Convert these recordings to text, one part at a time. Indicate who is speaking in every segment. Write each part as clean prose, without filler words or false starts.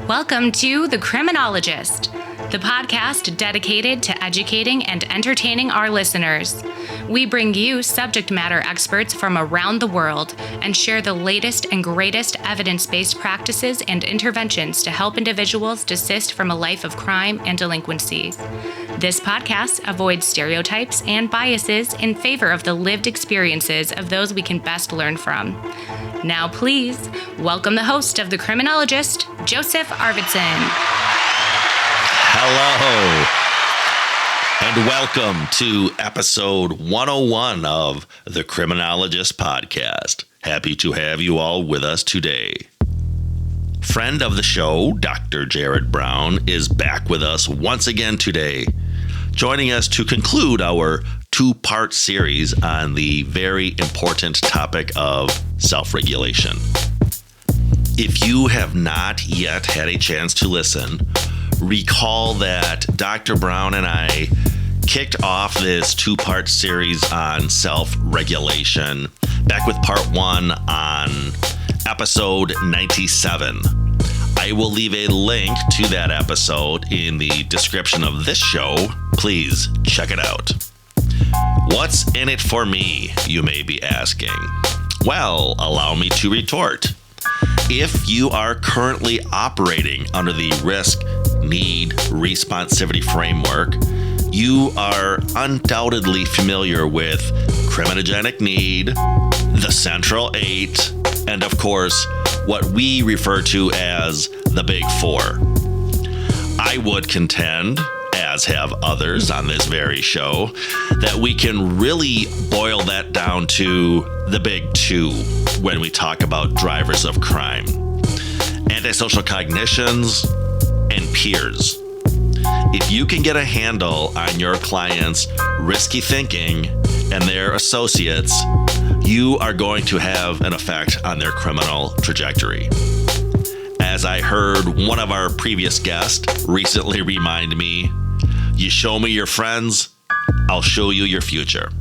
Speaker 1: Welcome to The Criminologist, the podcast dedicated to educating and entertaining our listeners. We bring you subject matter experts from around the world and share the latest and greatest evidence-based practices and interventions to help individuals desist from a life of crime and delinquency. This podcast avoids stereotypes and biases in favor of the lived experiences of those we can best learn from. Now, please welcome the host of The Criminologist, Joseph Arvidsson.
Speaker 2: Hello, and welcome to episode 101 of The Criminologist podcast. Happy to have you all with us today. Friend of the show, Dr. Jerrod Brown, is back with us once again today, joining us to conclude our two-part series on the very important topic of self-regulation. If you have not yet had a chance to listen, recall that Dr. Brown and I kicked off this two-part series on self-regulation back with part one on episode 97. I will leave a link to that episode in the description of this show. Please check it out. What's in it for me, you may be asking? Well, allow me to retort. If you are currently operating under the Risk-Need-Responsivity framework, you are undoubtedly familiar with criminogenic need, the central 8, and of course, what we refer to as the Big 4. I would contend, as have others on this very show, that we can really boil that down to the Big 2 when we talk about drivers of crime: antisocial cognitions and peers. If you can get a handle on your clients' risky thinking and their associates, you are going to have an effect on their criminal trajectory. As I heard one of our previous guests recently remind me, you show me your friends, I'll show you your future.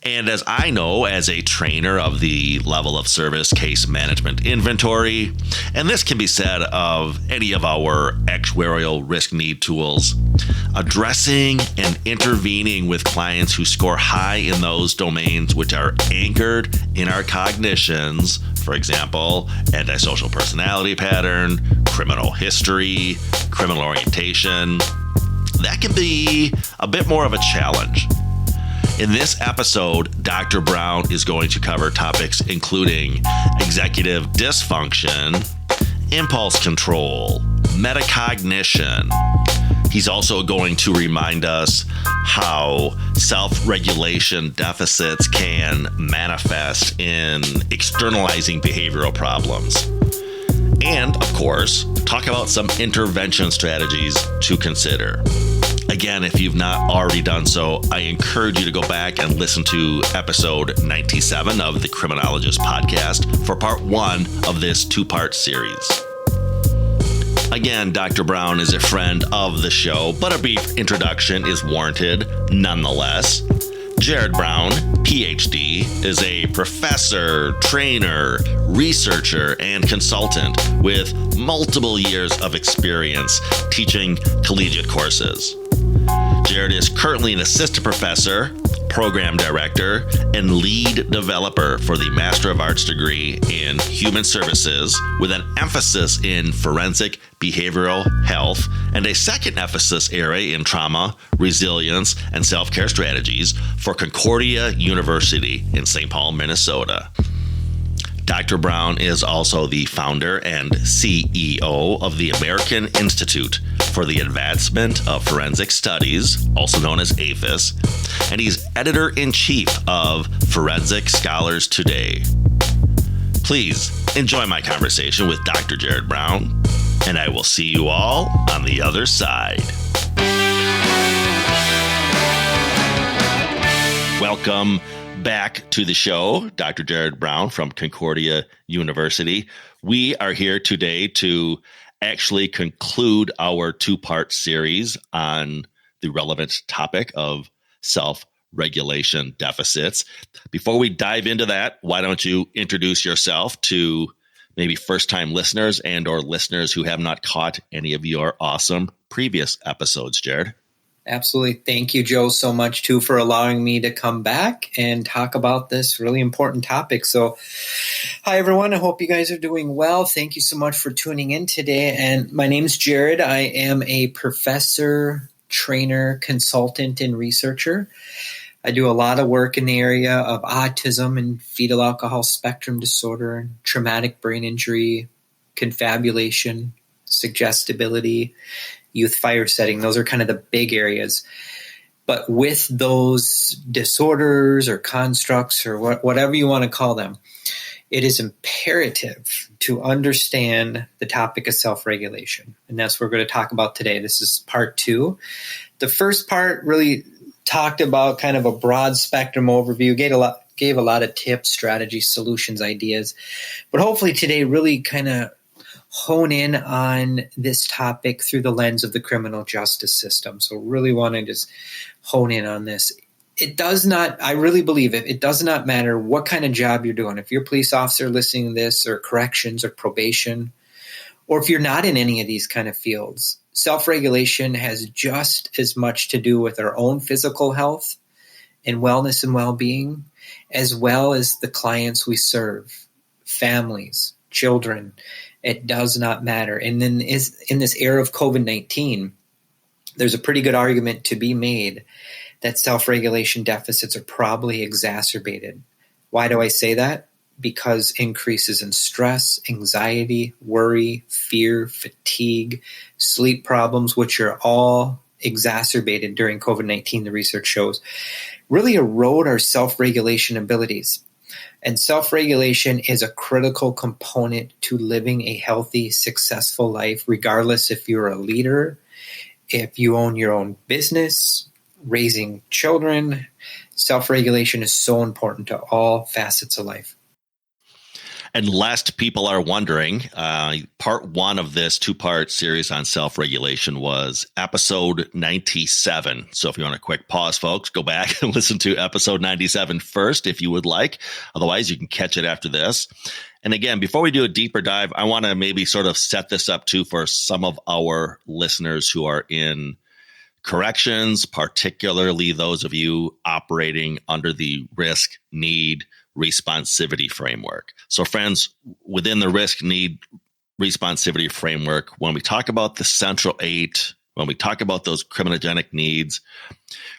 Speaker 2: And as I know, as a trainer of the level of service case management inventory, and this can be said of any of our actuarial risk need tools, addressing and intervening with clients who score high in those domains which are anchored in our cognitions, for example, antisocial personality pattern, criminal history, criminal orientation, that can be a bit more of a challenge. In this episode, Dr. Brown is going to cover topics including executive dysfunction, impulse control, metacognition. He's also going to remind us how self-regulation deficits can manifest in externalizing behavioral problems. And, of course, talk about some intervention strategies to consider. Again, if you've not already done so, I encourage you to go back and listen to episode 97 of the Criminologist podcast for part one of this two-part series. Again, Dr. Brown is a friend of the show, but a brief introduction is warranted nonetheless. Jerrod Brown, PhD, is a professor, trainer, researcher, and consultant with multiple years of experience teaching collegiate courses. Jerrod is currently an assistant professor, program director, and lead developer for the Master of Arts degree in Human Services with an emphasis in forensic behavioral health and a second emphasis area in trauma, resilience, and self-care strategies for Concordia University in St. Paul, Minnesota. Dr. Brown is also the founder and CEO of the American Institute for the Advancement of Forensic Studies, also known as AFIS, and he's editor-in-chief of Forensic Scholars Today. Please enjoy my conversation with Dr. Jerrod Brown, and I will see you all on the other side. Welcome back to the show, Dr. Jerrod Brown from Concordia University. We are here today to actually conclude our two-part series on the relevant topic of self-regulation deficits. Before we dive into that, why don't you introduce yourself to maybe first-time listeners and or listeners who have not caught any of your awesome previous episodes, Jerrod?
Speaker 3: Absolutely. Thank you, Joe, so much, too, for allowing me to come back and talk about this really important topic. So, hi, everyone. I hope you guys are doing well. Thank you so much for tuning in today. And my name's Jerrod. I am a professor, trainer, consultant, and researcher. I do a lot of work in the area of autism and fetal alcohol spectrum disorder, traumatic brain injury, confabulation, suggestibility, youth fire setting. Those are kind of the big areas. But with those disorders or constructs or whatever you want to call them, it is imperative to understand the topic of self-regulation. And that's what we're going to talk about today. This is part 2. The first part really talked about kind of a broad spectrum overview, gave a lot of tips, strategies, solutions, ideas. But hopefully today really kind of hone in on this topic through the lens of the criminal justice system. So really want to just hone in on this. It does not, I really believe it does not matter what kind of job you're doing. If you're a police officer listening to this, or corrections or probation, or if you're not in any of these kind of fields, self-regulation has just as much to do with our own physical health and wellness and well-being, as well as the clients we serve, families, children. It does not matter. And then in this era of COVID-19, there's a pretty good argument to be made that self-regulation deficits are probably exacerbated. Why do I say that? Because increases in stress, anxiety, worry, fear, fatigue, sleep problems, which are all exacerbated during COVID-19, the research shows, really erode our self-regulation abilities. And self-regulation is a critical component to living a healthy, successful life, regardless if you're a leader, if you own your own business, raising children. Self-regulation is so important to all facets of life.
Speaker 2: And lest people are wondering, part 1 of this 2-part series on self-regulation was episode 97. So if you want a quick pause, folks, go back and listen to episode 97 first if you would like. Otherwise, you can catch it after this. And again, before we do a deeper dive, I want to maybe sort of set this up too for some of our listeners who are in corrections, particularly those of you operating under the Risk-Need-Responsivity framework. So friends, within the Risk-Need-Responsivity framework, when we talk about the central 8, when we talk about those criminogenic needs,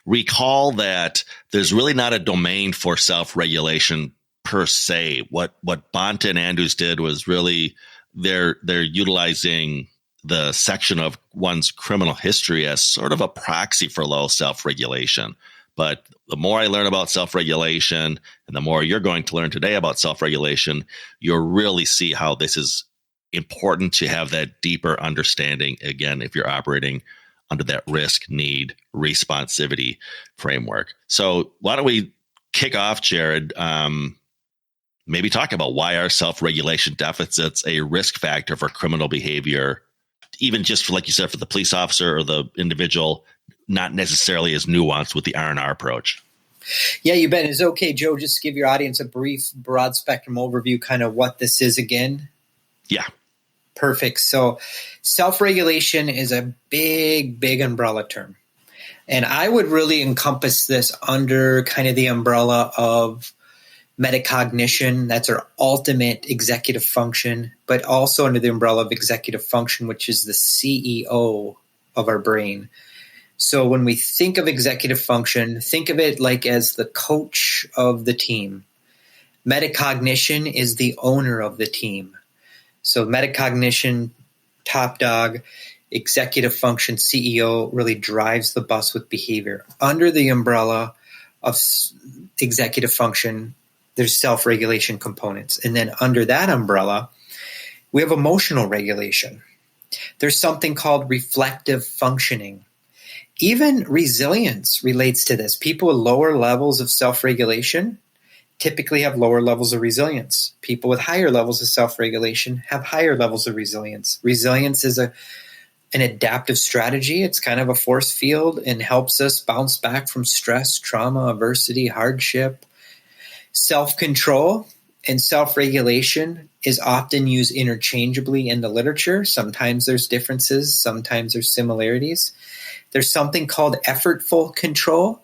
Speaker 2: recall that there's really not a domain for self-regulation per se. What Bonta and Andrews did was really they're utilizing the section of one's criminal history as sort of a proxy for low self-regulation. But the more I learn about self-regulation and the more you're going to learn today about self-regulation, you'll really see how this is important to have that deeper understanding, again, if you're operating under that risk-need-responsivity framework. So why don't we kick off, Jerrod, maybe talk about why are self-regulation deficits a risk factor for criminal behavior, even just for, like you said, for the police officer or the individual, not necessarily as nuanced with the R&R approach.
Speaker 3: Yeah, you bet. Is it okay, Joe, just give your audience a brief, broad spectrum overview, kind of what this is again?
Speaker 2: Yeah.
Speaker 3: Perfect. So self-regulation is a big, big umbrella term. And I would really encompass this under kind of the umbrella of metacognition. That's our ultimate executive function, but also under the umbrella of executive function, which is the CEO of our brain. So when we think of executive function, think of it like as the coach of the team. Metacognition is the owner of the team. So metacognition, top dog, executive function, CEO, really drives the bus with behavior. Under the umbrella of executive function, there's self-regulation components. And then under that umbrella, we have emotional regulation. There's something called reflective functioning. Even resilience relates to this. People with lower levels of self-regulation typically have lower levels of resilience. People with higher levels of self-regulation have higher levels of resilience. Resilience is an adaptive strategy. It's kind of a force field and helps us bounce back from stress, trauma, adversity, hardship. Self-control and self-regulation is often used interchangeably in the literature. Sometimes there's differences, sometimes there's similarities. There's something called effortful control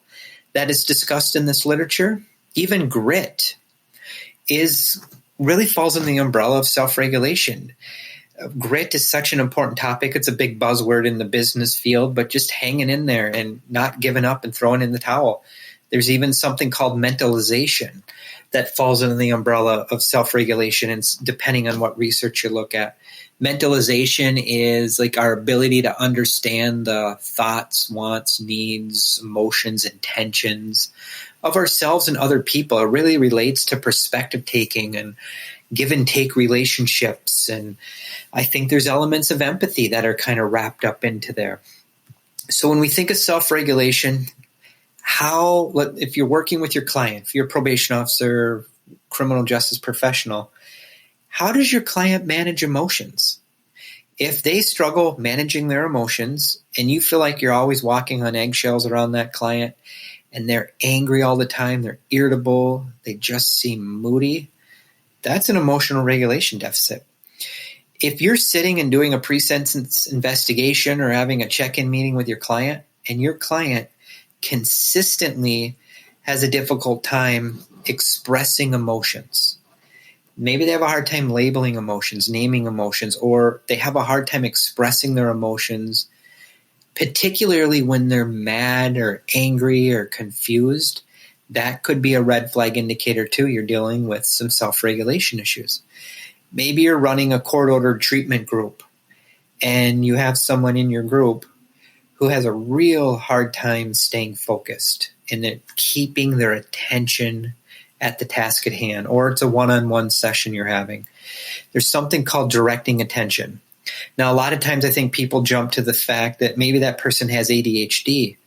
Speaker 3: that is discussed in this literature. Even grit really falls in the umbrella of self-regulation. Grit is such an important topic. It's a big buzzword in the business field, but just hanging in there and not giving up and throwing in the towel. There's even something called mentalization that falls under the umbrella of self-regulation, and depending on what research you look at. Mentalization is like our ability to understand the thoughts, wants, needs, emotions, intentions of ourselves and other people. It really relates to perspective taking and give and take relationships. And I think there's elements of empathy that are kind of wrapped up into there. So when we think of self-regulation, if you're working with your client, if you're a probation officer, criminal justice professional, how does your client manage emotions? If they struggle managing their emotions and you feel like you're always walking on eggshells around that client and they're angry all the time, they're irritable, they just seem moody, that's an emotional regulation deficit. If you're sitting and doing a pre-sentence investigation or having a check-in meeting with your client and your client consistently has a difficult time expressing emotions, maybe they have a hard time labeling emotions, naming emotions, or they have a hard time expressing their emotions, particularly when they're mad or angry or confused, that could be a red flag indicator too. You're dealing with some self-regulation issues. Maybe you're running a court-ordered treatment group and you have someone in your group who has a real hard time staying focused and keeping their attention at the task at hand, or it's a one-on-one session you're having. There's something called directing attention. Now, a lot of times I think people jump to the fact that maybe that person has ADHD.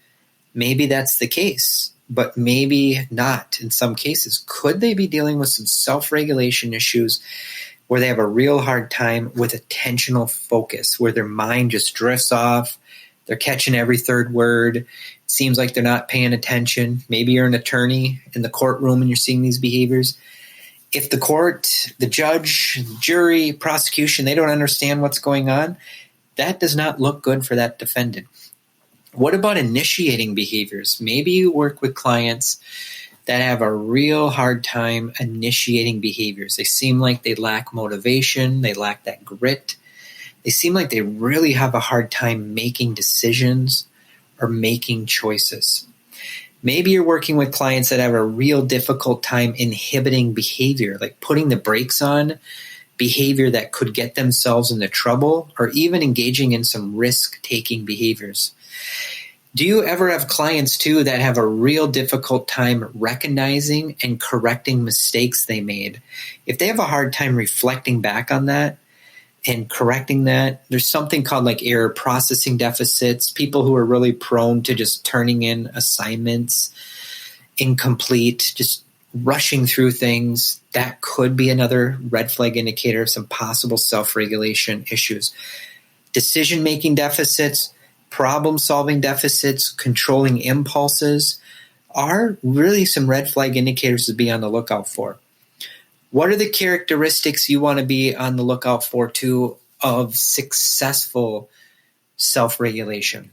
Speaker 3: Maybe that's the case, but maybe not in some cases. Could they be dealing with some self-regulation issues where they have a real hard time with attentional focus, where their mind just drifts off, they're catching every third word, it seems like they're not paying attention. Maybe you're an attorney in the courtroom and you're seeing these behaviors. If the court, the judge, jury, prosecution, they don't understand what's going on, that does not look good for that defendant. What about initiating behaviors? Maybe you work with clients that have a real hard time initiating behaviors. They seem like they lack motivation, they lack that grit. They seem like they really have a hard time making decisions or making choices. Maybe you're working with clients that have a real difficult time inhibiting behavior, like putting the brakes on behavior that could get themselves into trouble, or even engaging in some risk-taking behaviors. Do you ever have clients too that have a real difficult time recognizing and correcting mistakes they made? If they have a hard time reflecting back on that and correcting that, there's something called like error processing deficits, people who are really prone to just turning in assignments incomplete, just rushing through things. That could be another red flag indicator of some possible self-regulation issues. Decision-making deficits, problem-solving deficits, controlling impulses are really some red flag indicators to be on the lookout for. What are the characteristics you want to be on the lookout for too of successful self-regulation?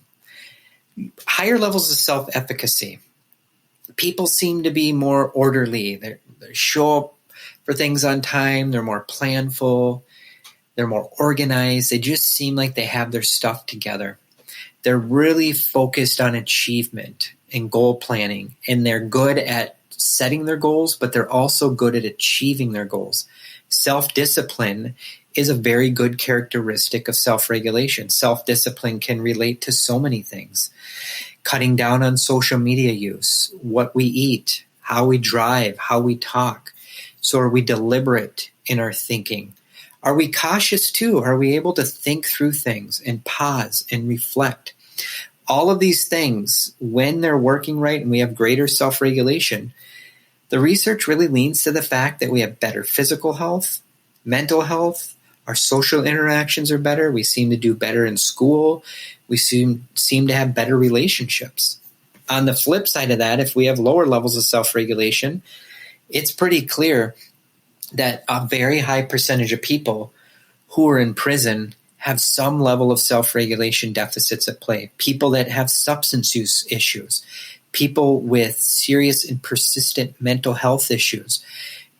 Speaker 3: Higher levels of self-efficacy. People seem to be more orderly. They show up for things on time. They're more planful. They're more organized. They just seem like they have their stuff together. They're really focused on achievement and goal planning, and they're good at setting their goals, but they're also good at achieving their goals. Self-discipline is a very good characteristic of self-regulation. Self-discipline can relate to so many things. Cutting down on social media use, what we eat, how we drive, how we talk. So are we deliberate in our thinking? Are we cautious too? Are we able to think through things and pause and reflect? All of these things, when they're working right and we have greater self-regulation, the research really leans to the fact that we have better physical health, mental health, our social interactions are better, we seem to do better in school, we seem to have better relationships. On the flip side of that, if we have lower levels of self-regulation, it's pretty clear that a very high percentage of people who are in prison have some level of self-regulation deficits at play. People that have substance use issues, people with serious and persistent mental health issues,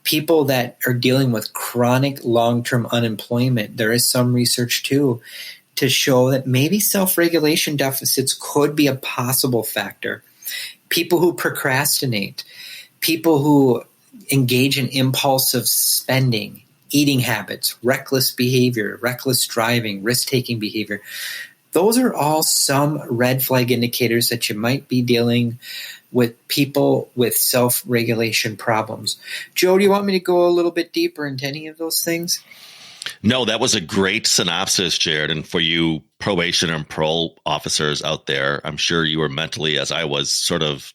Speaker 3: people that are dealing with chronic long-term unemployment. There is some research too to show that maybe self-regulation deficits could be a possible factor. People who procrastinate, people who engage in impulsive spending, eating habits, reckless behavior, reckless driving, risk-taking behavior. Those are all some red flag indicators that you might be dealing with people with self-regulation problems. Joe, do you want me to go a little bit deeper into any of those things?
Speaker 2: No, that was a great synopsis, Jerrod. And for you probation and parole officers out there, I'm sure you were mentally, as I was, sort of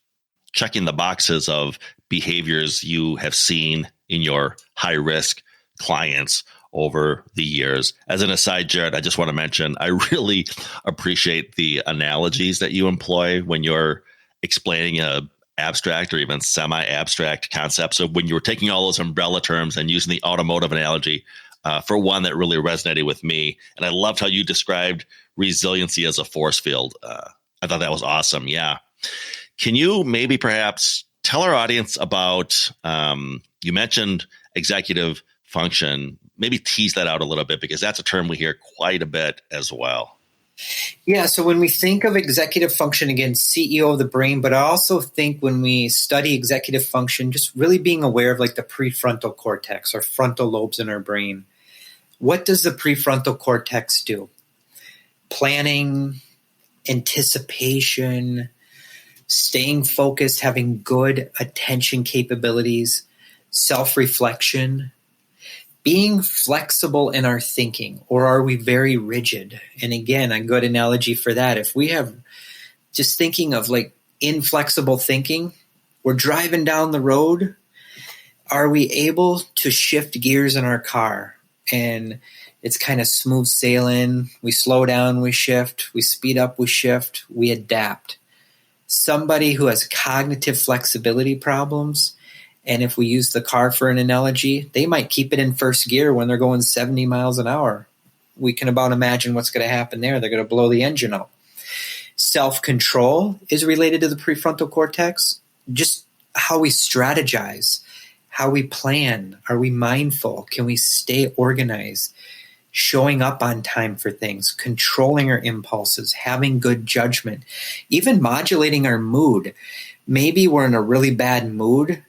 Speaker 2: checking the boxes of behaviors you have seen in your high-risk clients over the years. As an aside, Jerrod, I just want to mention, I really appreciate the analogies that you employ when you're explaining a abstract or even semi-abstract concepts. So when you were taking all those umbrella terms and using the automotive analogy, for one, that really resonated with me. And I loved how you described resiliency as a force field. I thought that was awesome. Yeah. Can you maybe perhaps tell our audience about, you mentioned executive function, maybe tease that out a little bit, because that's a term we hear quite a bit as well.
Speaker 3: Yeah, so when we think of executive function, again, CEO of the brain, but I also think when we study executive function, just really being aware of like the prefrontal cortex or frontal lobes in our brain. What does the prefrontal cortex do? Planning, anticipation, staying focused, having good attention capabilities, self-reflection, being flexible in our thinking, or are we very rigid? And again, a good analogy for that, if we have just thinking of like inflexible thinking, we're driving down the road, are we able to shift gears in our car? And it's kind of smooth sailing. We slow down, we shift, we speed up, we shift, we adapt. Somebody who has cognitive flexibility problems, and if we use the car for an analogy, they might keep it in first gear when they're going 70 miles an hour. We can about imagine what's going to happen there. They're going to blow the engine out. Self-control is related to the prefrontal cortex. Just how we strategize, how we plan. Are we mindful? Can we stay organized? Showing up on time for things, controlling our impulses, having good judgment, even modulating our mood. Maybe we're in a really bad mood,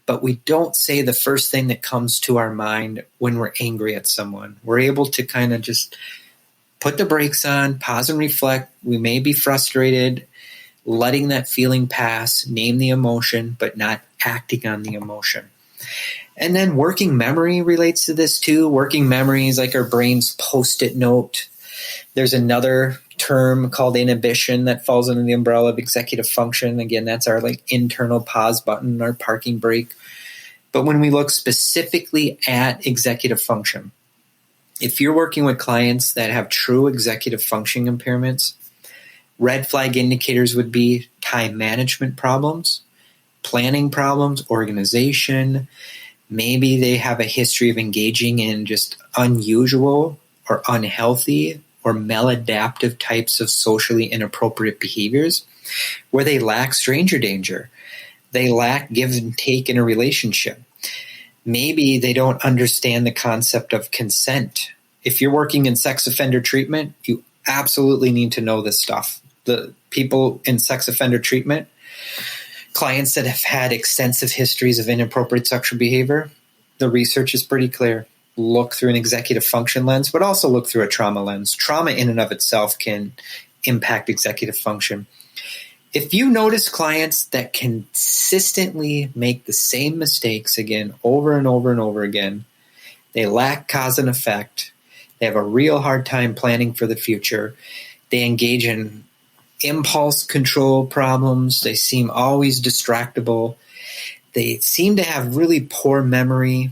Speaker 3: but we don't say the first thing that comes to our mind when we're angry at someone. We're able to kind of just put the brakes on, pause and reflect. We may be frustrated, letting that feeling pass, name the emotion, but not acting on the emotion. And then working memory relates to this too. Working memory is like our brain's post-it note. There's another term called inhibition that falls under the umbrella of executive function. Again, that's our like internal pause button, our parking brake. But when we look specifically at executive function, if you're working with clients that have true executive functioning impairments, red flag indicators would be time management problems, planning problems, organization. Maybe they have a history of engaging in just unusual or unhealthy or maladaptive types of socially inappropriate behaviors where they lack stranger danger. They lack give and take in a relationship. Maybe they don't understand the concept of consent. If you're working in sex offender treatment, you absolutely need to know this stuff. The people in sex offender treatment, clients that have had extensive histories of inappropriate sexual behavior, the research is pretty clear. Look through an executive function lens, but also look through a trauma lens. Trauma in and of itself can impact executive function. If you notice clients that consistently make the same mistakes again, over and over and over again, they lack cause and effect, they have a real hard time planning for the future, they engage in impulse control problems, they seem always distractible, they seem to have really poor memory,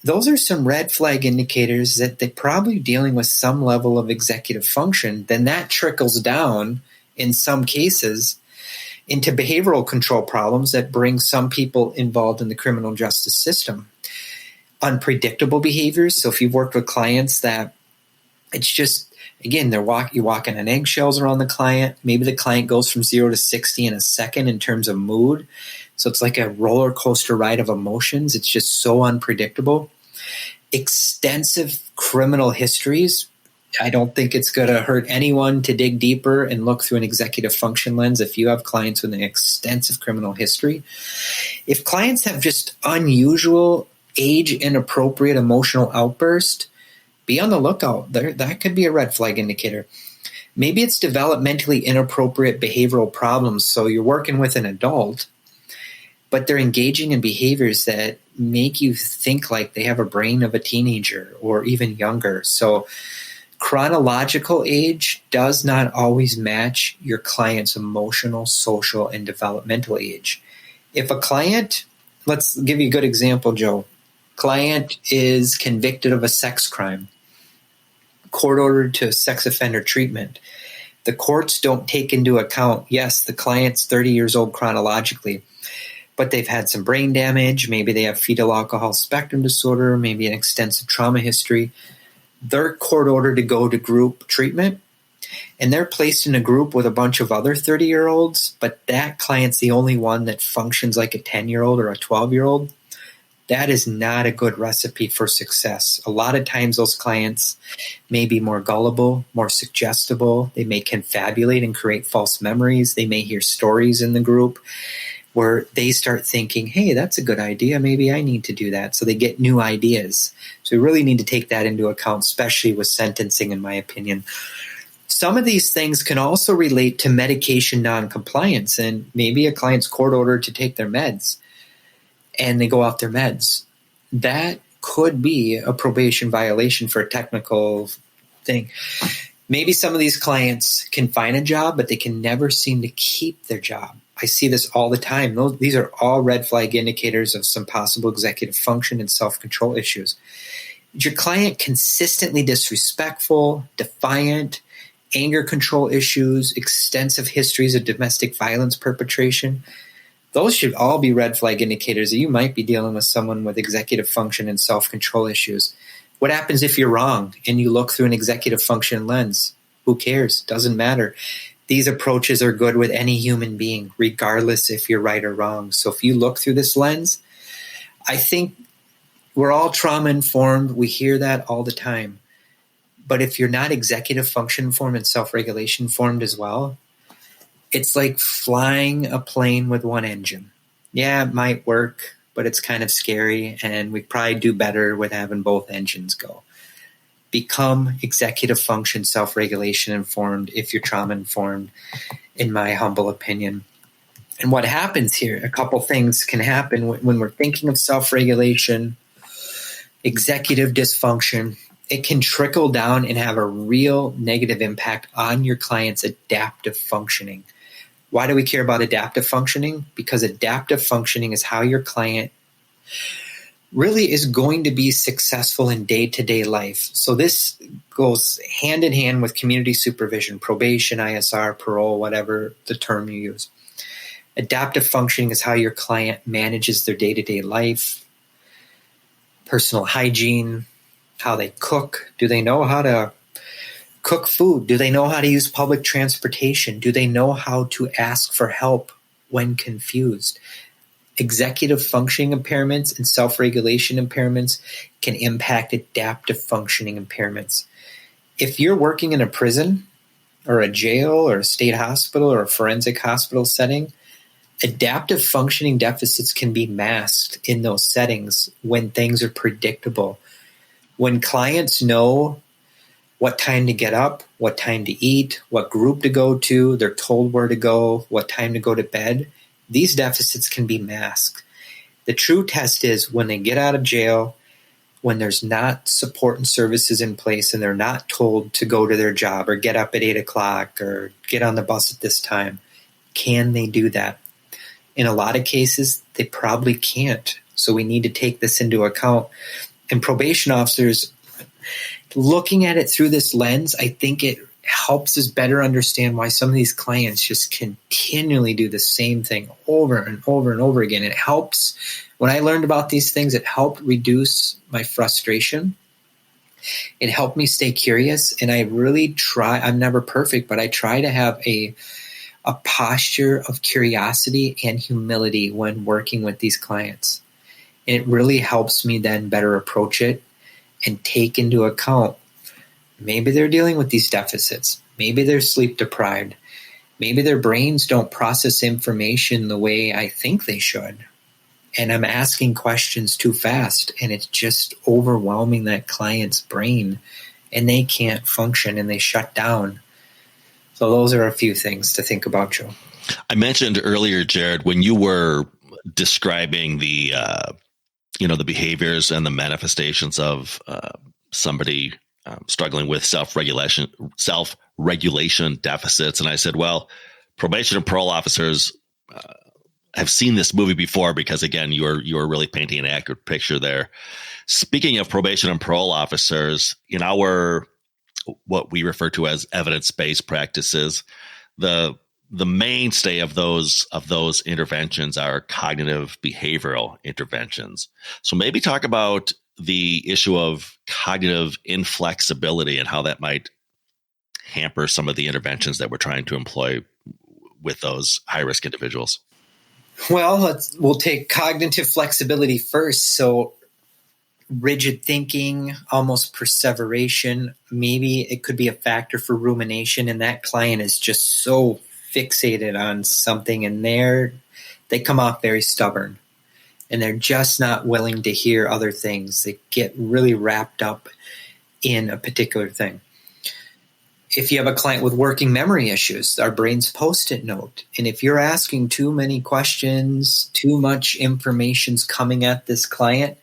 Speaker 3: those are some red flag indicators that they're probably dealing with some level of executive function. Then that trickles down in some cases into behavioral control problems that bring some people involved in the criminal justice system. unpredictable behaviors. So if you've worked with clients that it's just, again, you're walking on eggshells around the client. Maybe the client goes from 0 to 60 in a second in terms of mood. So it's like a roller coaster ride of emotions. It's just so unpredictable. Extensive criminal histories. I don't think it's going to hurt anyone to dig deeper and look through an executive function lens if you have clients with an extensive criminal history. If clients have just unusual, age-inappropriate emotional outburst, be on the lookout. That could be a red flag indicator. Maybe it's developmentally inappropriate behavioral problems. So you're working with an adult, but they're engaging in behaviors that make you think like they have a brain of a teenager or even younger. So chronological age does not always match your client's emotional, social, and developmental age. If a client, let's give you a good example, Joe. Client is convicted of a sex crime, court ordered to sex offender treatment. The courts don't take into account, yes, the client's 30 years old chronologically, but they've had some brain damage. Maybe they have fetal alcohol spectrum disorder, maybe an extensive trauma history. They're court ordered to go to group treatment, and they're placed in a group with a bunch of other 30-year-olds, but that client's the only one that functions like a 10-year-old or a 12-year-old. That is not a good recipe for success. A lot of times those clients may be more gullible, more suggestible. They may confabulate and create false memories. They may hear stories in the group where they start thinking, hey, that's a good idea. Maybe I need to do that. So they get new ideas. So we really need to take that into account, especially with sentencing, in my opinion. Some of these things can also relate to medication noncompliance, and maybe a client's court ordered to take their meds and they go off their meds. That could be a probation violation for a technical thing. Maybe some of these clients can find a job, but they can never seem to keep their job. I see this all the time. These are all red flag indicators of some possible executive function and self-control issues. Is your client consistently disrespectful, defiant, anger control issues, extensive histories of domestic violence perpetration? Those should all be red flag indicators that you might be dealing with someone with executive function and self-control issues. What happens if you're wrong and you look through an executive function lens? Who cares? Doesn't matter. These approaches are good with any human being, regardless if you're right or wrong. So if you look through this lens, I think we're all trauma-informed. We hear that all the time. But if you're not executive function-informed and self-regulation-informed as well, it's like flying a plane with one engine. Yeah, it might work, but it's kind of scary, and we probably do better with having both engines go. Become executive function, self-regulation informed if you're trauma informed, in my humble opinion. And what happens here, a couple things can happen when we're thinking of self-regulation, executive dysfunction. It can trickle down and have a real negative impact on your client's adaptive functioning. Why do we care about adaptive functioning? Because adaptive functioning is how your client really is going to be successful in day-to-day life. So this goes hand in hand with community supervision, probation, ISR, parole, whatever the term you use. Adaptive functioning is how your client manages their day-to-day life, personal hygiene, how they cook. Do they know how to cook food? Do they know how to use public transportation? Do they know how to ask for help when confused? Executive functioning impairments and self-regulation impairments can impact adaptive functioning impairments. If you're working in a prison or a jail or a state hospital or a forensic hospital setting, adaptive functioning deficits can be masked in those settings when things are predictable. When clients know what time to get up, what time to eat, what group to go to, they're told where to go, what time to go to bed, these deficits can be masked. The true test is when they get out of jail, when there's not support and services in place and they're not told to go to their job or get up at 8 o'clock or get on the bus at this time. Can they do that? In a lot of cases, they probably can't. So we need to take this into account. And probation officers, looking at it through this lens, I think it helps us better understand why some of these clients just continually do the same thing over and over and over again. It helps, when I learned about these things, it helped reduce my frustration. It helped me stay curious. And I really try, I'm never perfect, but I try to have a posture of curiosity and humility when working with these clients. And it really helps me then better approach it and take into account, maybe they're dealing with these deficits. Maybe they're sleep deprived. Maybe their brains don't process information the way I think they should. And I'm asking questions too fast, and it's just overwhelming that client's brain, and they can't function and they shut down. So those are a few things to think about, Joe.
Speaker 2: I mentioned earlier, Jerrod, when you were describing the the behaviors and the manifestations of somebody struggling with self-regulation deficits. And I said, well, probation and parole officers have seen this movie before because, again, you are really painting an accurate picture there. Speaking of probation and parole officers, in our what we refer to as evidence-based practices, the mainstay of those interventions are cognitive behavioral interventions. So maybe talk about the issue of cognitive inflexibility and how that might hamper some of the interventions that we're trying to employ with those high-risk individuals.
Speaker 3: Well, we'll take cognitive flexibility first. So rigid thinking, almost perseveration, maybe it could be a factor for rumination, and that client is just so fixated on something, and they come off very stubborn, and they're just not willing to hear other things. They get really wrapped up in a particular thing. If you have a client with working memory issues, our brain's Post-it note. And if you're asking too many questions, too much information's coming at this client,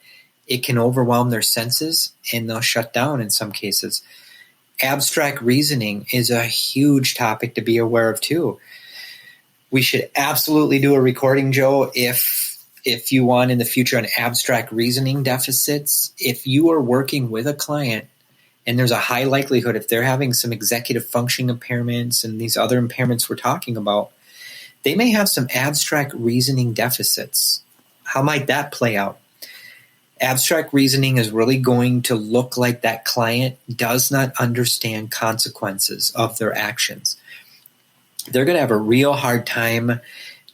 Speaker 3: it can overwhelm their senses and they'll shut down in some cases. Abstract reasoning is a huge topic to be aware of too. We should absolutely do a recording, Joe, if you want in the future on abstract reasoning deficits. If you are working with a client and there's a high likelihood if they're having some executive functioning impairments and these other impairments we're talking about, they may have some abstract reasoning deficits. How might that play out? Abstract reasoning is really going to look like that client does not understand consequences of their actions. They're going to have a real hard time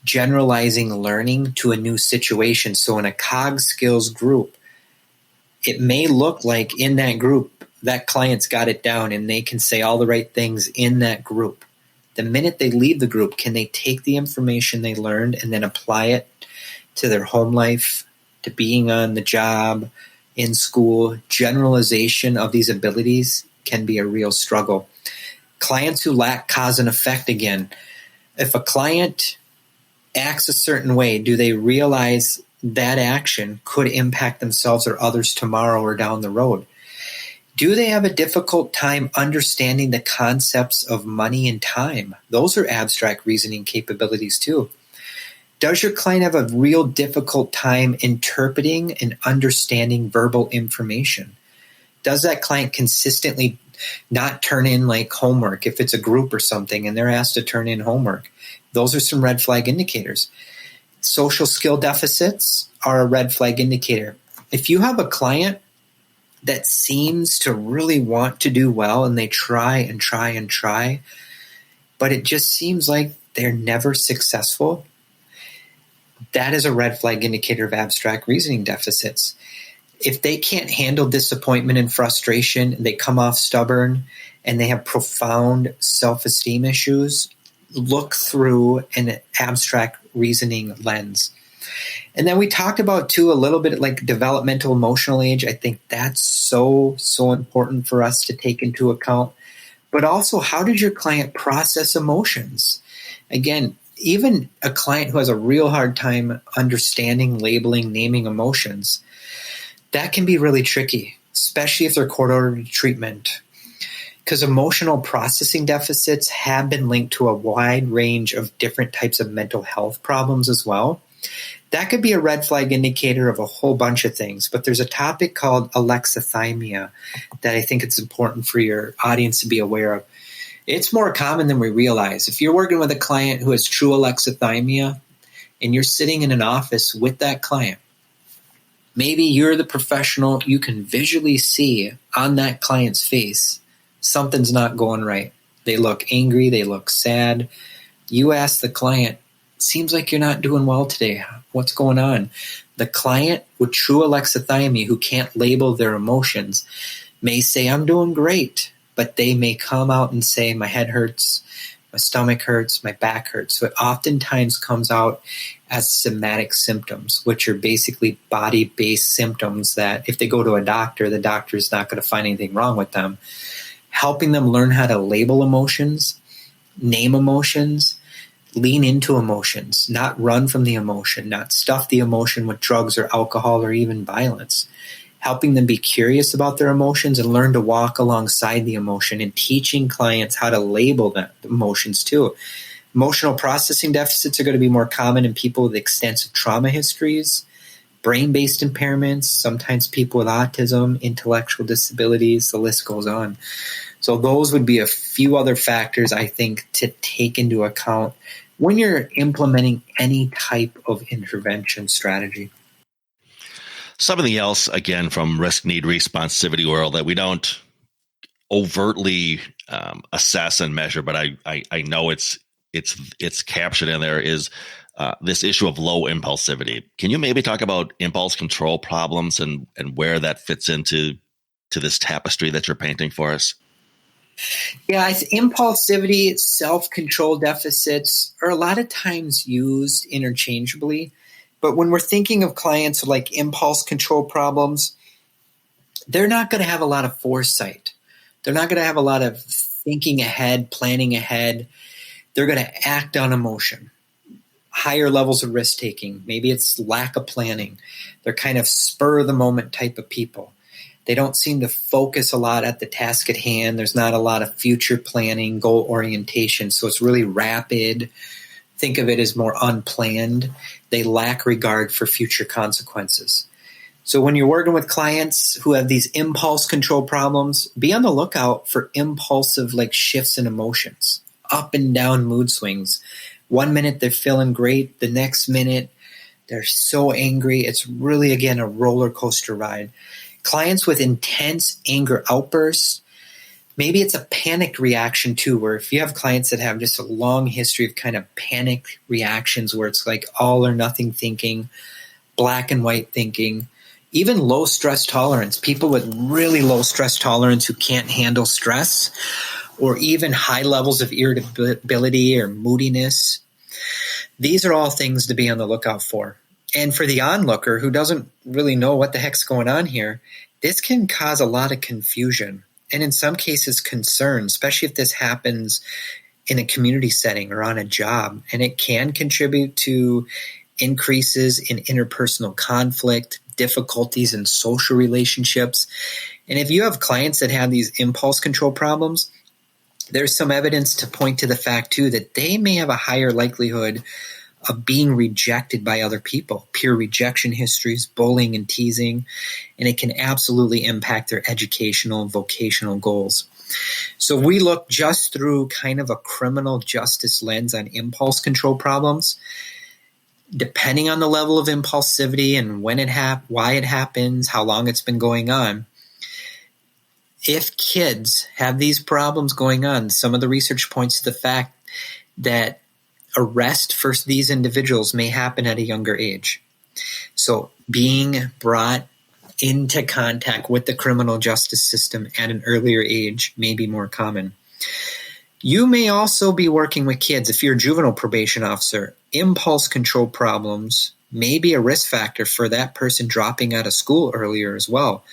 Speaker 3: generalizing learning to a new situation. So in a COG skills group, it may look like in that group, that client's got it down and they can say all the right things in that group. The minute they leave the group, can they take the information they learned and then apply it to their home life, to being on the job, in school? Generalization of these abilities can be a real struggle. Clients who lack cause and effect, again, if a client acts a certain way, do they realize that action could impact themselves or others tomorrow or down the road? Do they have a difficult time understanding the concepts of money and time? Those are abstract reasoning capabilities too. Does your client have a real difficult time interpreting and understanding verbal information? Does that client consistently not turn in like homework if it's a group or something and they're asked to turn in homework? Those are some red flag indicators. Social skill deficits are a red flag indicator. If you have a client that seems to really want to do well and they try and try and try, but it just seems like they're never successful, that is a red flag indicator of abstract reasoning deficits. If they can't handle disappointment and frustration, they come off stubborn, and they have profound self-esteem issues, look through an abstract reasoning lens. And then we talked about, too, a little bit like developmental emotional age. I think that's so important for us to take into account. But also, how did your client process emotions? Again, even a client who has a real hard time understanding, labeling, naming emotions, that can be really tricky, especially if they're court-ordered treatment. Because emotional processing deficits have been linked to a wide range of different types of mental health problems as well. That could be a red flag indicator of a whole bunch of things. But there's a topic called alexithymia that I think it's important for your audience to be aware of. It's more common than we realize. If you're working with a client who has true alexithymia and you're sitting in an office with that client, maybe you're the professional, you can visually see on that client's face something's not going right. They look angry, they look sad. You ask the client, seems like you're not doing well today. What's going on? The client with true alexithymia who can't label their emotions may say, I'm doing great, but they may come out and say, my head hurts, my stomach hurts, my back hurts. So it oftentimes comes out as somatic symptoms, which are basically body-based symptoms that if they go to a doctor, the doctor is not going to find anything wrong with them. Helping them learn how to label emotions, name emotions, lean into emotions, not run from the emotion, not stuff the emotion with drugs or alcohol or even violence. Helping them be curious about their emotions and learn to walk alongside the emotion, and teaching clients how to label the emotions too. Emotional processing deficits are going to be more common in people with extensive trauma histories, brain-based impairments, sometimes people with autism, intellectual disabilities, the list goes on. So those would be a few other factors I think to take into account when you're implementing any type of intervention strategy.
Speaker 2: Something else, again, from risk-need-responsivity world that we don't overtly assess and measure, but I know it's captured in there, is this issue of low impulsivity. Can you maybe talk about impulse control problems and where that fits into this tapestry that you're painting for us?
Speaker 3: Yeah, impulsivity, self-control deficits are a lot of times used interchangeably. But when we're thinking of clients with like impulse control problems, they're not going to have a lot of foresight. They're not going to have a lot of thinking ahead, planning ahead. They're going to act on emotion. Higher levels of risk-taking. Maybe it's lack of planning. They're kind of spur-of-the-moment type of people. They don't seem to focus a lot at the task at hand. There's not a lot of future planning, goal orientation. So it's really rapid. Think of it as more unplanned. They lack regard for future consequences. So when you're working with clients who have these impulse control problems, be on the lookout for impulsive like shifts in emotions, up and down mood swings. 1 minute they're feeling great. The next minute they're so angry. It's really, again, a roller coaster ride. Clients with intense anger outbursts, maybe it's a panicked reaction too, where if you have clients that have just a long history of kind of panic reactions where it's like all or nothing thinking, black and white thinking, even low stress tolerance, people with really low stress tolerance who can't handle stress, or even high levels of irritability or moodiness. These are all things to be on the lookout for. And for the onlooker who doesn't really know what the heck's going on here, this can cause a lot of confusion and in some cases concern, especially if this happens in a community setting or on a job. And it can contribute to increases in interpersonal conflict, difficulties in social relationships. And if you have clients that have these impulse control problems, there's some evidence to point to the fact too that they may have a higher likelihood of being rejected by other people, peer rejection histories, bullying and teasing, and it can absolutely impact their educational and vocational goals. So we look just through kind of a criminal justice lens on impulse control problems. Depending on the level of impulsivity and when why it happens, how long it's been going on, if kids have these problems going on, some of the research points to the fact that arrest for these individuals may happen at a younger age. So being brought into contact with the criminal justice system at an earlier age may be more common. You may also be working with kids. If you're a juvenile probation officer, impulse control problems may be a risk factor for that person dropping out of school earlier as well.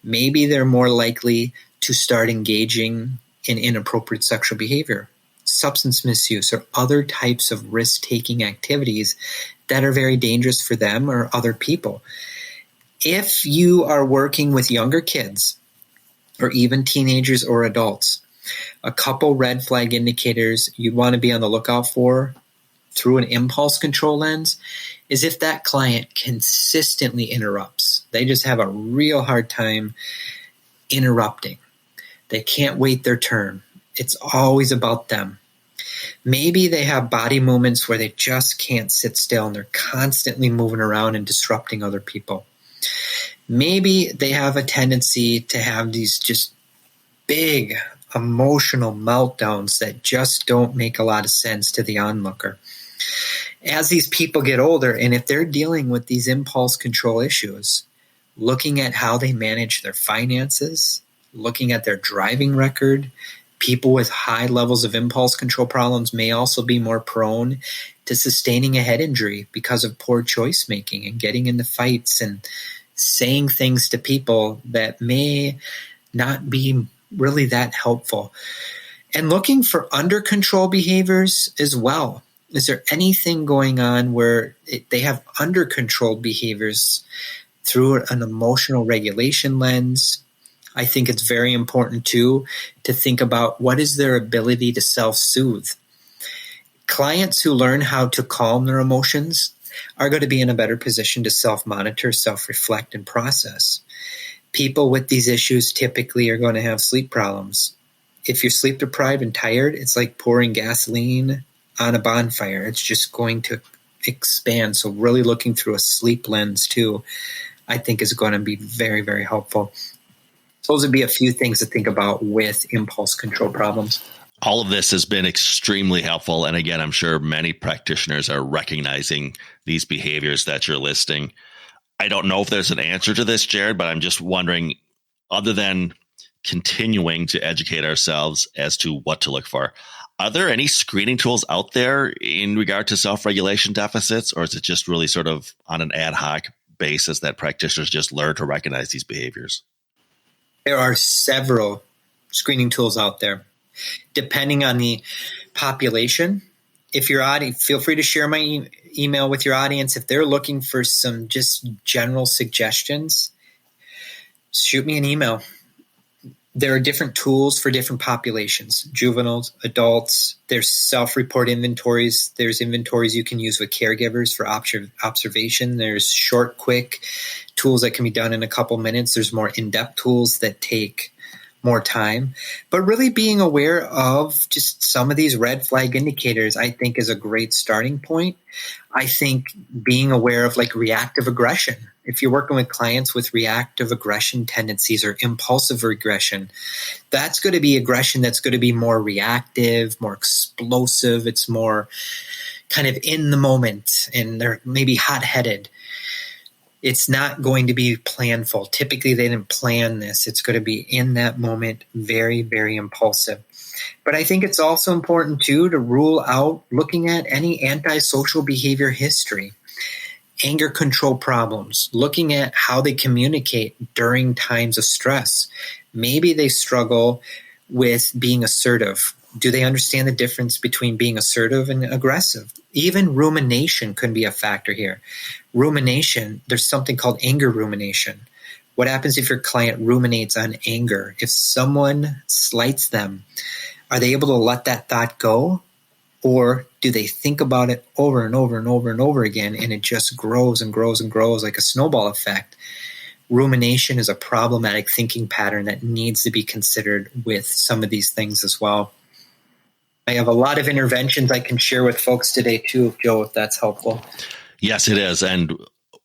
Speaker 3: Maybe they're more likely to start engaging in inappropriate sexual behavior, substance misuse, or other types of risk-taking activities that are very dangerous for them or other people. If you are working with younger kids or even teenagers or adults, a couple red flag indicators you'd want to be on the lookout for through an impulse control lens is if that client consistently interrupts. They just have a real hard time interrupting. They can't wait their turn. It's always about them. Maybe they have body movements where they just can't sit still and they're constantly moving around and disrupting other people. Maybe they have a tendency to have these just big emotional meltdowns that just don't make a lot of sense to the onlooker. As these people get older, and if they're dealing with these impulse control issues, looking at how they manage their finances, looking at their driving record, people with high levels of impulse control problems may also be more prone to sustaining a head injury because of poor choice making and getting into fights and saying things to people that may not be really that helpful. And looking for under control behaviors as well. Is there anything going on where they have under controlled behaviors through an emotional regulation lens? I think it's very important too to think about what is their ability to self-soothe. Clients who learn how to calm their emotions are going to be in a better position to self-monitor, self-reflect, and process. People with these issues typically are going to have sleep problems. If you're sleep deprived and tired, it's like pouring gasoline on a bonfire. It's just going to expand. So really looking through a sleep lens too, I think is going to be very, very helpful. So those would be a few things to think about with impulse control problems.
Speaker 2: All of this has been extremely helpful. And again, I'm sure many practitioners are recognizing these behaviors that you're listing. I don't know if there's an answer to this, Jerrod, but I'm just wondering, other than continuing to educate ourselves as to what to look for, are there any screening tools out there in regard to self-regulation deficits, or is it just really sort of on an ad hoc basis that practitioners just learn to recognize these behaviors?
Speaker 3: There are several screening tools out there. Depending on the population, if your audience, feel free to share my email with your audience. If they're looking for some just general suggestions, shoot me an email. There are different tools for different populations, juveniles, adults. There's self-report inventories. There's inventories you can use with caregivers for observation. There's short, quick tools that can be done in a couple minutes. There's more in-depth tools that take more time. But really being aware of just some of these red flag indicators, I think, is a great starting point. I think being aware of like reactive aggression. If you're working with clients with reactive aggression tendencies or impulsive aggression, that's going to be aggression that's going to be more reactive, more explosive. It's more kind of in the moment, and they're maybe hot-headed. It's not going to be planful. Typically, they didn't plan this. It's going to be in that moment, very, very impulsive. But I think it's also important, too, to rule out looking at any antisocial behavior history, anger control problems, looking at how they communicate during times of stress. Maybe they struggle with being assertive. Do they understand the difference between being assertive and aggressive? Even rumination could be a factor here. Rumination, there's something called anger rumination. What happens if your client ruminates on anger? If someone slights them, are they able to let that thought go? Or do they think about it over and over and over and over again, and it just grows and grows and grows like a snowball effect? Rumination is a problematic thinking pattern that needs to be considered with some of these things as well. I have a lot of interventions I can share with folks today too, Joe, if that's helpful.
Speaker 2: Yes, it is. And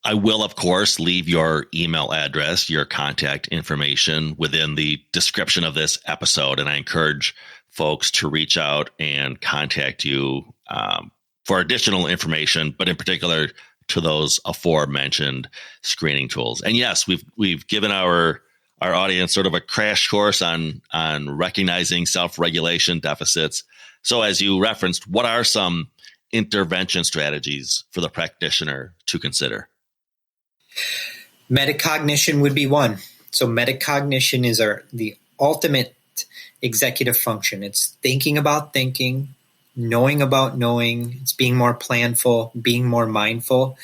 Speaker 2: I will, of course, leave your email address, your contact information within the description of this episode. And I encourage folks to reach out and contact you for additional information, but in particular to those aforementioned screening tools. And yes, we've given our audience sort of a crash course on recognizing self-regulation deficits. So as you referenced, what are some intervention strategies for the practitioner to consider?
Speaker 3: Metacognition would be one. So metacognition is the ultimate executive function. It's thinking about thinking, knowing about knowing. It's being more planful, being more mindful.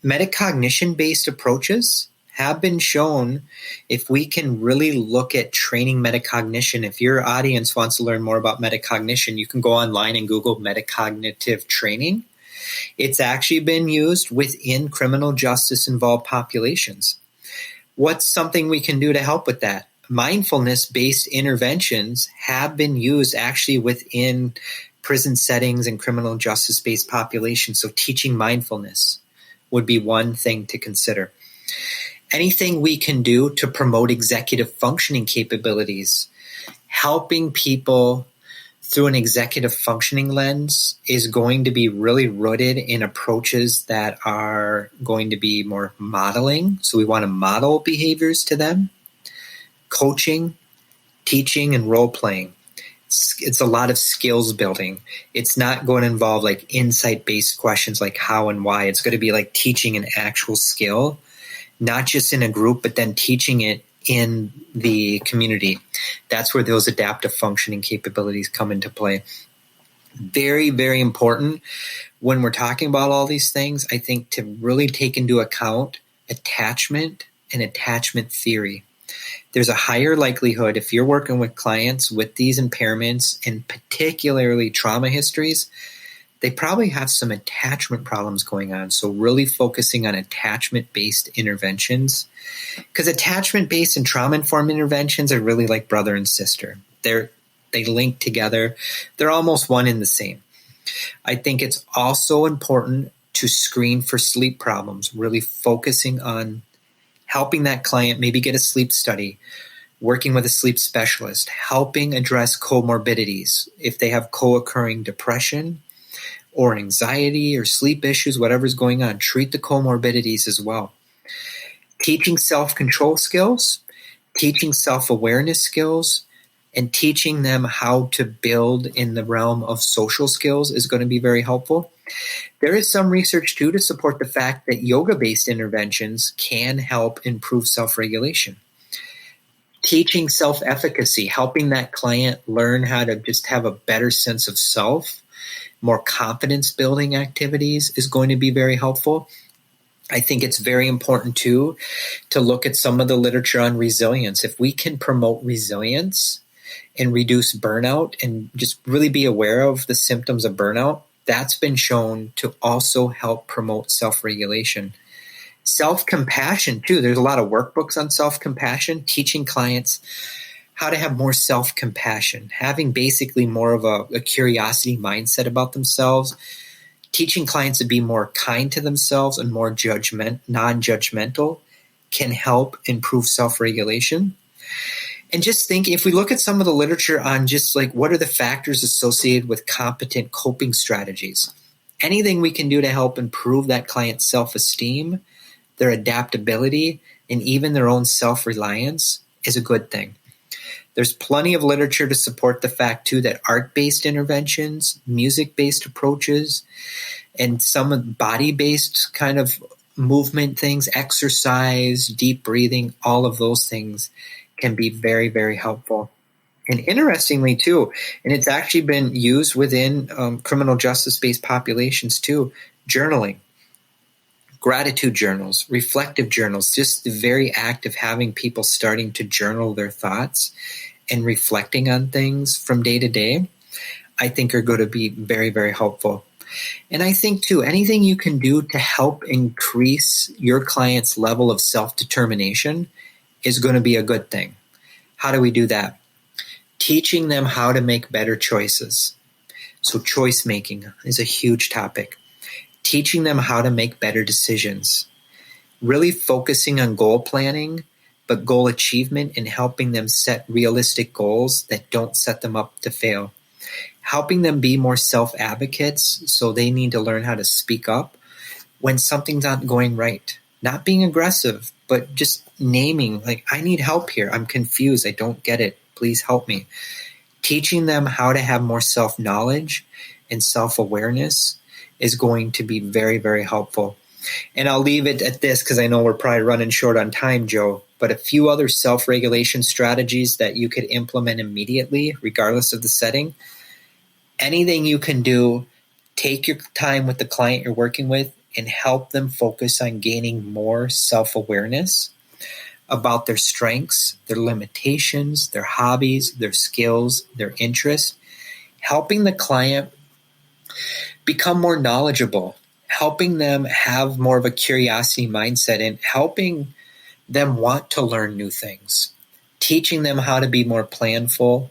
Speaker 3: Metacognition-based approaches have been shown. If we can really look at training metacognition, if your audience wants to learn more about metacognition, you can go online and Google metacognitive training. It's actually been used within criminal justice involved populations. What's something we can do to help with that? mindfulness-based interventions have been used actually within prison settings and criminal justice-based populations. So teaching mindfulness would be one thing to consider. Anything we can do to promote executive functioning capabilities, helping people through an executive functioning lens is going to be really rooted in approaches that are going to be more modeling. So we want to model behaviors to them, coaching, teaching, and role-playing. It's a lot of skills building. It's not going to involve like insight-based questions like how and why. It's going to be like teaching an actual skill, not just in a group, but then teaching it in the community. That's where those adaptive functioning capabilities come into play. Very, very important when we're talking about all these things, I think, to really take into account attachment and attachment theory. There's a higher likelihood if you're working with clients with these impairments and particularly trauma histories, they probably have some attachment problems going on. So really focusing on attachment-based interventions, because attachment-based and trauma-informed interventions are really like brother and sister. They link together. They're almost one and the same. I think it's also important to screen for sleep problems, really focusing on helping that client maybe get a sleep study, working with a sleep specialist, helping address comorbidities. If they have co-occurring depression or anxiety or sleep issues, whatever's going on, treat the comorbidities as well. Teaching self-control skills, teaching self-awareness skills, and teaching them how to build in the realm of social skills is going to be very helpful. There is some research, too, to support the fact that yoga-based interventions can help improve self-regulation. Teaching self-efficacy, helping that client learn how to just have a better sense of self, more confidence-building activities is going to be very helpful. I think it's very important, too, to look at some of the literature on resilience. If we can promote resilience and reduce burnout and just really be aware of the symptoms of burnout, that's been shown to also help promote self-regulation. Self-compassion, too. There's a lot of workbooks on self-compassion, teaching clients how to have more self-compassion, having basically more of a curiosity mindset about themselves, teaching clients to be more kind to themselves and more non-judgmental can help improve self-regulation. And just think, if we look at some of the literature on just like what are the factors associated with competent coping strategies, anything we can do to help improve that client's self-esteem, their adaptability, and even their own self-reliance is a good thing. There's plenty of literature to support the fact, too, that art-based interventions, music-based approaches, and some body-based kind of movement things, exercise, deep breathing, all of those things can be very, very helpful. And interestingly, too, and it's actually been used within criminal justice-based populations, too, journaling, gratitude journals, reflective journals, just the very act of having people starting to journal their thoughts and reflecting on things from day to day, I think are going to be very, very helpful. And I think, too, anything you can do to help increase your client's level of self-determination is going to be a good thing. How do we do that? Teaching them how to make better choices. So choice making is a huge topic. Teaching them how to make better decisions. Really focusing on goal planning, but goal achievement and helping them set realistic goals that don't set them up to fail. Helping them be more self-advocates, so they need to learn how to speak up when something's not going right. Not being aggressive, but just naming, like, I need help here. I'm confused. I don't get it. Please help me. Teaching them how to have more self-knowledge and self-awareness is going to be very, very helpful. And I'll leave it at this because I know we're probably running short on time, Joe, but a few other self-regulation strategies that you could implement immediately, regardless of the setting. Anything you can do, take your time with the client you're working with and help them focus on gaining more self-awareness about their strengths, their limitations, their hobbies, their skills, their interests, helping the client become more knowledgeable, helping them have more of a curiosity mindset, and helping them want to learn new things. teaching them how to be more planful,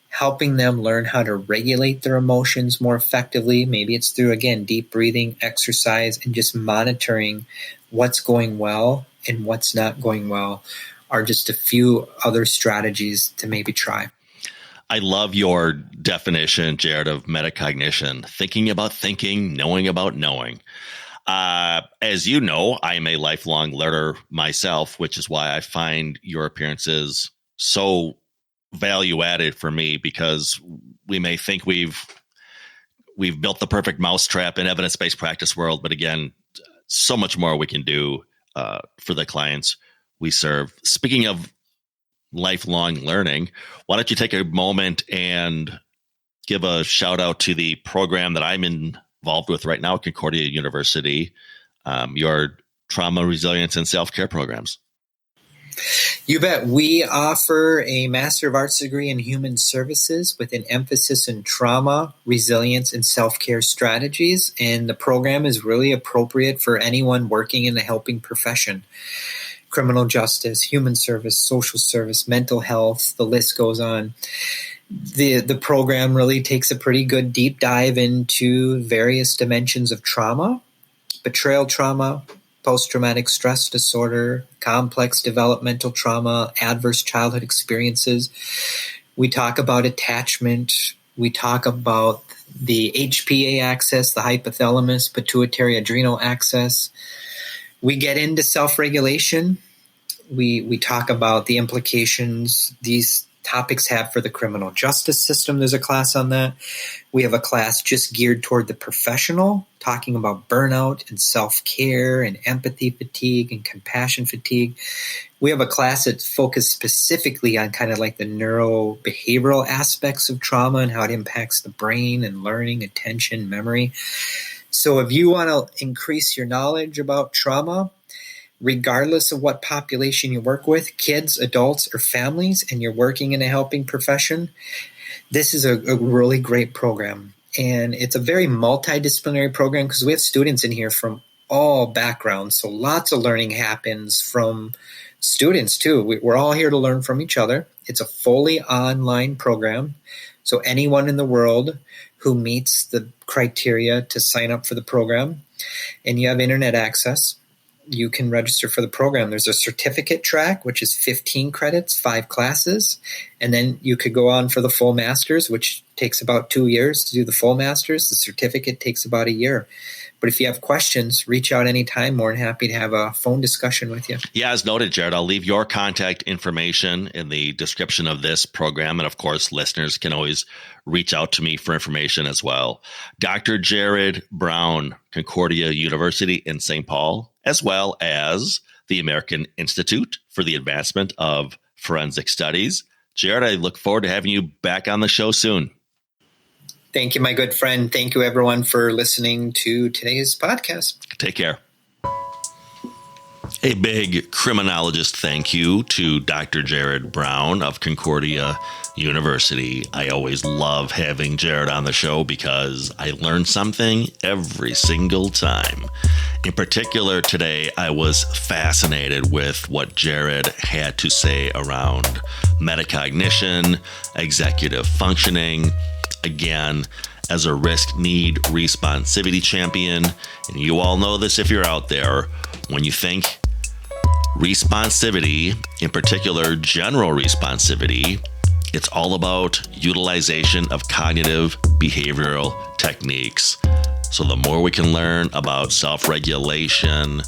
Speaker 3: helping them learn how to regulate their emotions more effectively. Maybe it's through, again, deep breathing, exercise, and just monitoring what's going well and what's not going well are just a few other strategies to maybe try.
Speaker 2: I love your definition, Jerrod, of metacognition, thinking about thinking, knowing about knowing. As you know, I am a lifelong learner myself, which is why I find your appearances so value added for me, because we may think we've built the perfect mousetrap in evidence-based practice world, but again, so much more we can do for the clients we serve. Speaking of lifelong learning, why don't you take a moment and give a shout out to the program that I'm involved with right now at Concordia University, your trauma, resilience, and self-care programs.
Speaker 3: You bet. We offer a Master of Arts degree in Human Services with an emphasis in trauma, resilience, and self-care strategies. And the program is really appropriate for anyone working in the helping profession. Criminal justice, human service, social service, mental health, the list goes on. The program really takes a pretty good deep dive into various dimensions of trauma, betrayal trauma, post-traumatic stress disorder, complex developmental trauma, adverse childhood experiences. We talk about attachment. We talk about the HPA axis, the hypothalamus, pituitary adrenal axis. We get into self-regulation. We talk about the implications these topics have for the criminal justice system. There's a class on that. We have a class just geared toward the professional, talking about burnout and self-care and empathy fatigue and compassion fatigue. We have a class that's focused specifically on kind of like the neurobehavioral aspects of trauma and how it impacts the brain and learning, attention, memory. So if you want to increase your knowledge about trauma, regardless of what population you work with, kids, adults, or families, and you're working in a helping profession, this is a really great program. And it's a very multidisciplinary program because we have students in here from all backgrounds. So lots of learning happens from students too. We're all here to learn from each other. It's a fully online program. So anyone in the world who meets the criteria to sign up for the program and you have internet access, you can register for the program. There's a certificate track, which is 15 credits, 5 classes. And then you could go on for the full master's, which takes about 2 years to do the full master's. The certificate takes about a year. But if you have questions, reach out anytime. More than happy to have a phone discussion with you. Yeah,
Speaker 2: as noted, Jerrod, I'll leave your contact information in the description of this program. And of course, listeners can always reach out to me for information as well. Dr. Jerrod Brown, Concordia University in St. Paul, as well as the American Institute for the Advancement of Forensic Studies. Jerrod, I look forward to having you back on the show soon.
Speaker 3: Thank you, my good friend. Thank you, everyone, for listening to today's podcast.
Speaker 2: Take care. A big criminologist thank you to Dr. Jerrod Brown of Concordia University. I always love having Jerrod on the show because I learn something every single time. In particular, today, I was fascinated with what Jerrod had to say around metacognition, executive functioning. Again, as a risk-need-responsivity champion, and you all know this if you're out there, when you think responsivity, in particular general responsivity, it's all about utilization of cognitive behavioral techniques. So the more we can learn about self-regulation,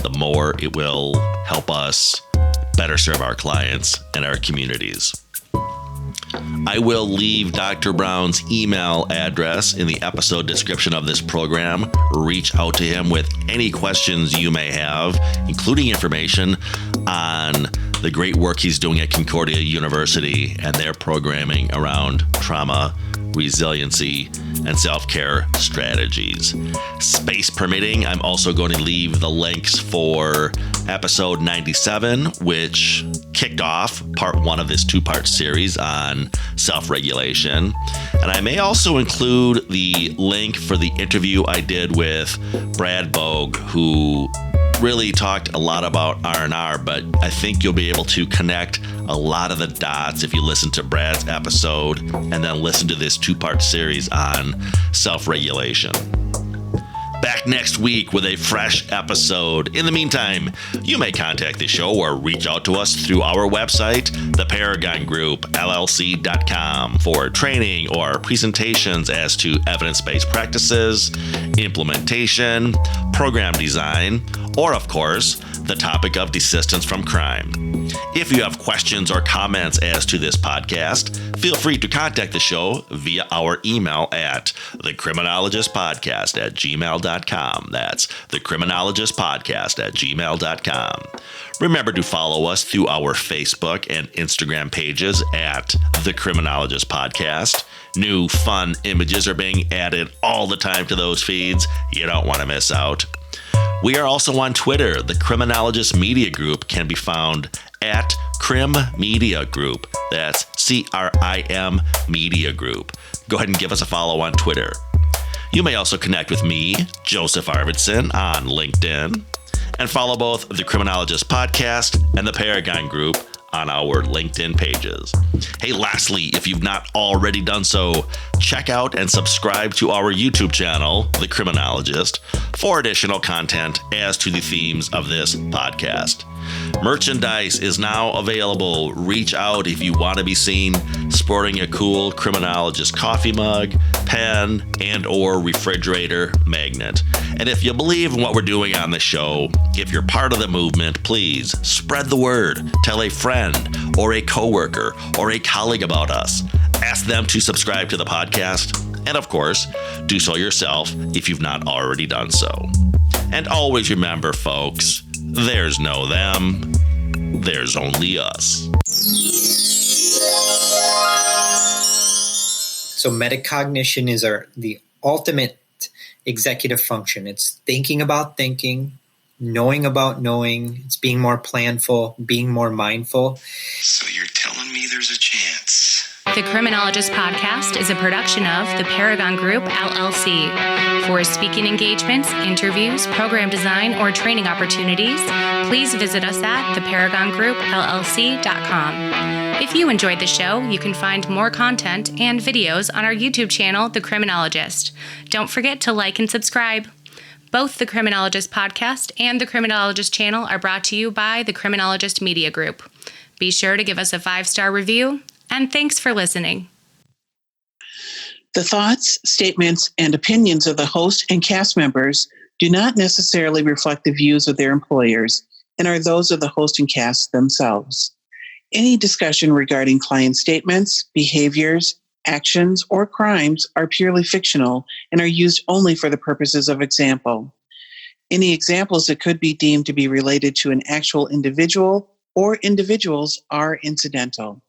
Speaker 2: the more it will help us better serve our clients and our communities. I will leave Dr. Brown's email address in the episode description of this program. Reach out to him with any questions you may have, including information on the great work he's doing at Concordia University and their programming around trauma, resiliency, and self-care strategies. Space permitting, I'm also going to leave the links for episode 97, which kicked off part 1 of this 2-part series on self-regulation. And I may also include the link for the interview I did with Brad Bogue, who really talked a lot about R&R, but I think you'll be able to connect a lot of the dots if you listen to Brad's episode and then listen to this 2-part series on self-regulation. Back next week with a fresh episode. In the meantime, you may contact the show or reach out to us through our website, the Paragon Group, LLC.com, for training or presentations as to evidence-based practices, implementation, program design, or, of course, the topic of desistance from crime. If you have questions or comments as to this podcast, feel free to contact the show via our email at thecriminologistpodcast@gmail.com. That's thecriminologistpodcast@gmail.com. Remember to follow us through our Facebook and Instagram pages at The Criminologist Podcast. New fun images are being added all the time to those feeds. You don't want to miss out. We are also on Twitter. The Criminologist Media Group can be found at Crim Media Group. That's CRIM Media Group. Go ahead and give us a follow on Twitter. You may also connect with me, Joseph Arvidsson, on LinkedIn, and follow both the Criminologist Podcast and the Paragon Group on our LinkedIn pages. Hey, lastly, if you've not already done so, check out and subscribe to our YouTube channel, The Criminologist, for additional content as to the themes of this podcast. Merchandise is now available. Reach out if you want to be seen sporting a cool criminologist coffee mug, pen, and or refrigerator magnet. And if you believe in what we're doing on the show, if you're part of the movement, please spread the word. Tell a friend or a coworker or a colleague about us. Ask them to subscribe to the podcast. And of course, do so yourself if you've not already done so. And always remember, folks, there's no them, there's only us.
Speaker 3: So metacognition is the ultimate executive function. It's thinking about thinking, knowing about knowing. It's being more planful, being more mindful.
Speaker 4: So you're telling me there's a chance?
Speaker 1: The Criminologist Podcast is a production of the Paragon Group, LLC. For speaking engagements, interviews, program design, or training opportunities, please visit us at theparagongroup.llc.com. If you enjoyed the show, you can find more content and videos on our YouTube channel, The Criminologist. Don't forget to like and subscribe. Both the Criminologist Podcast and the Criminologist channel are brought to you by the Criminologist Media Group. Be sure to give us a 5-star review, and thanks for listening.
Speaker 5: The thoughts, statements, and opinions of the host and cast members do not necessarily reflect the views of their employers and are those of the host and cast themselves. Any discussion regarding client statements, behaviors, actions, or crimes are purely fictional and are used only for the purposes of example. Any examples that could be deemed to be related to an actual individual or individuals are incidental.